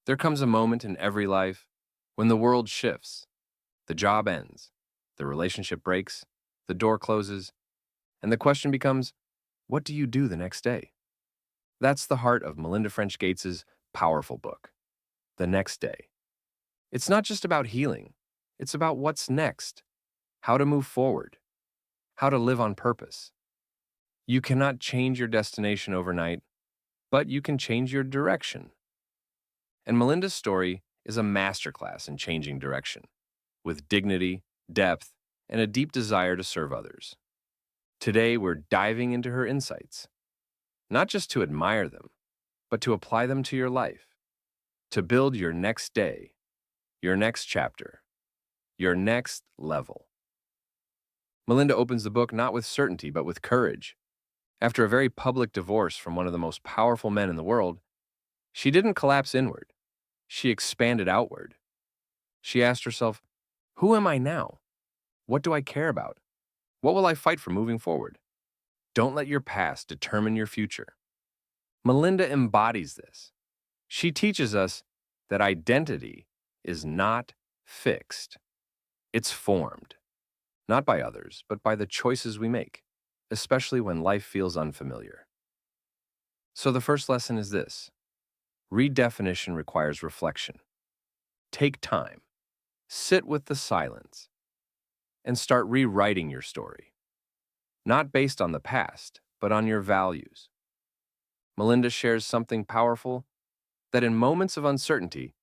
There comes a moment in every life when the world shifts, the job ends, the relationship breaks, the door closes, and the question becomes, what do you do the next day? That's the heart of Melinda French Gates' powerful book, The Next Day. It's not just about healing, it's about what's next, how to move forward, how to live on purpose. You cannot change your destination overnight, but you can change your direction. And Melinda's story is a masterclass in changing direction, with dignity, depth, and a deep desire to serve others. Today, we're diving into her insights, not just to admire them, but to apply them to your life, to build your next day, your next chapter, your next level. Melinda opens the book not with certainty, but with courage. After a very public divorce from one of the most powerful men in the world, she didn't collapse inward. She expanded outward. She asked herself, who am I now? What do I care about? What will I fight for moving forward? Don't let your past determine your future. Melinda embodies this. She teaches us that identity is not fixed. It's formed, not by others, but by the choices we make, especially when life feels unfamiliar. So the first lesson is this: redefinition requires reflection. Take time, sit with the silence, and start rewriting your story. Not based on the past, but on your values. Melinda shares something powerful, that in moments of uncertainty,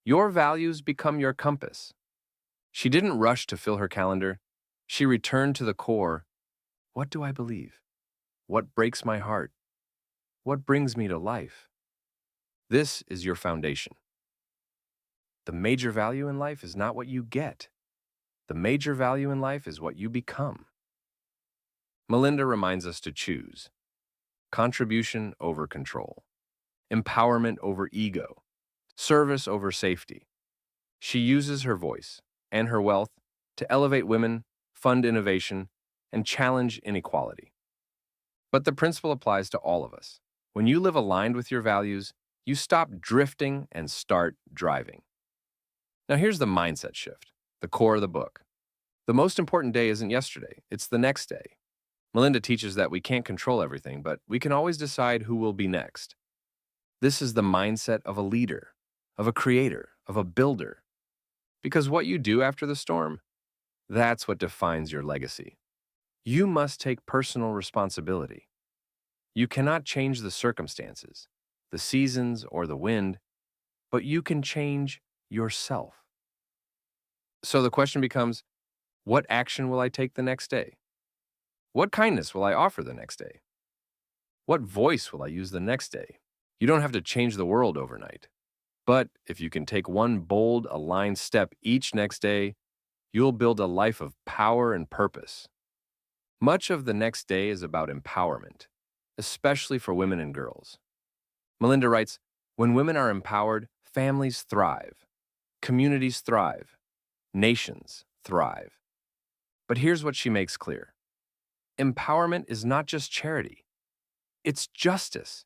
your values become your compass. She didn't rush to fill her calendar. She returned to the core. What do I believe? What breaks my heart? What brings me to life? This is your foundation. The major value in life is not what you get. The major value in life is what you become. Melinda reminds us to choose contribution over control, empowerment over ego, service over safety. She uses her voice and her wealth to elevate women, fund innovation, and challenge inequality. But the principle applies to all of us. When you live aligned with your values, you stop drifting and start driving. Now here's the mindset shift, the core of the book. The most important day isn't yesterday, it's the next day. Melinda teaches that we can't control everything, but we can always decide who will be next. This is the mindset of a leader, of a creator, of a builder. Because what you do after the storm, that's what defines your legacy. You must take personal responsibility. You cannot change the circumstances, the seasons, or the wind, but you can change yourself. So the question becomes, what action will I take the next day? What kindness will I offer the next day? What voice will I use the next day? You don't have to change the world overnight. But if you can take one bold, aligned step each next day, you'll build a life of power and purpose. Much of the next day is about empowerment, especially for women and girls. Melinda writes, when women are empowered, families thrive, communities thrive, nations thrive. But here's what she makes clear. Empowerment is not just charity. It's justice.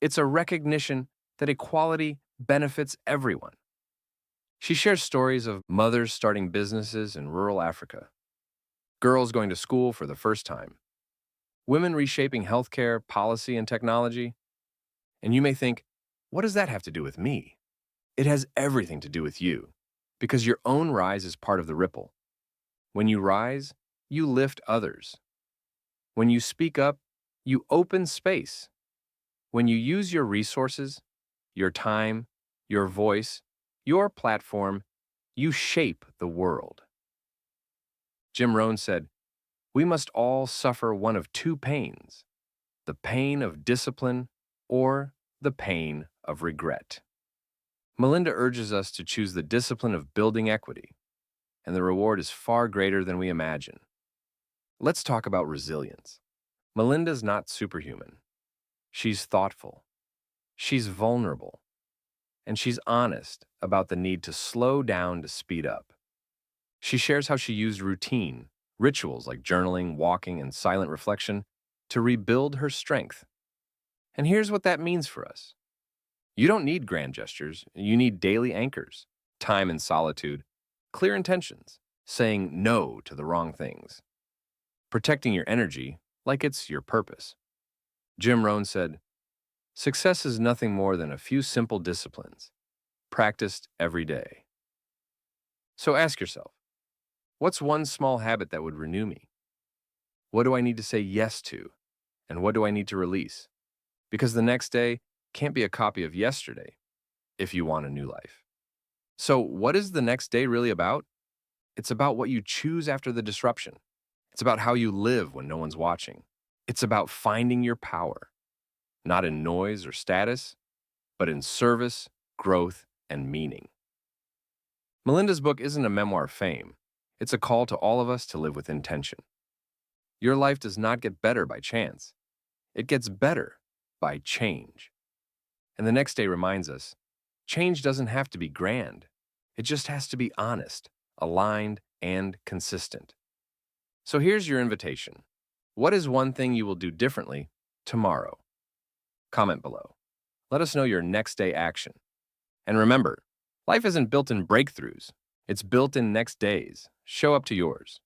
It's a recognition that equality benefits everyone. She shares stories of mothers starting businesses in rural Africa, girls going to school for the first time, women reshaping healthcare, policy, and technology. And you may think, what does that have to do with me? It has everything to do with you, because your own rise is part of the ripple. When you rise, you lift others. When you speak up, you open space. When you use your resources, your time, your voice, your platform, you shape the world. Jim Rohn said, we must all suffer one of two pains, the pain of discipline or the pain of regret. Melinda urges us to choose the discipline of building equity, and the reward is far greater than we imagine. Let's talk about resilience. Melinda's not superhuman. She's thoughtful. She's vulnerable. And she's honest about the need to slow down to speed up. She shares how she used routine, rituals like journaling, walking, and silent reflection to rebuild her strength. And here's what that means for us. You don't need grand gestures, you need daily anchors, time in solitude, clear intentions, saying no to the wrong things, protecting your energy like it's your purpose. Jim Rohn said, "Success is nothing more than a few simple disciplines, practiced every day." So ask yourself, what's one small habit that would renew me? What do I need to say yes to? And what do I need to release? Because the next day can't be a copy of yesterday if you want a new life. So, what is the next day really about? It's about what you choose after the disruption. It's about how you live when no one's watching. It's about finding your power, not in noise or status, but in service, growth, and meaning. Melinda's book isn't a memoir of fame. It's a call to all of us to live with intention. Your life does not get better by chance. It gets better by change. And the next day reminds us, change doesn't have to be grand. It just has to be honest, aligned, and consistent. So here's your invitation. What is one thing you will do differently tomorrow? Comment below. Let us know your next day action. And remember, life isn't built in breakthroughs. It's built in next days. Show up to yours.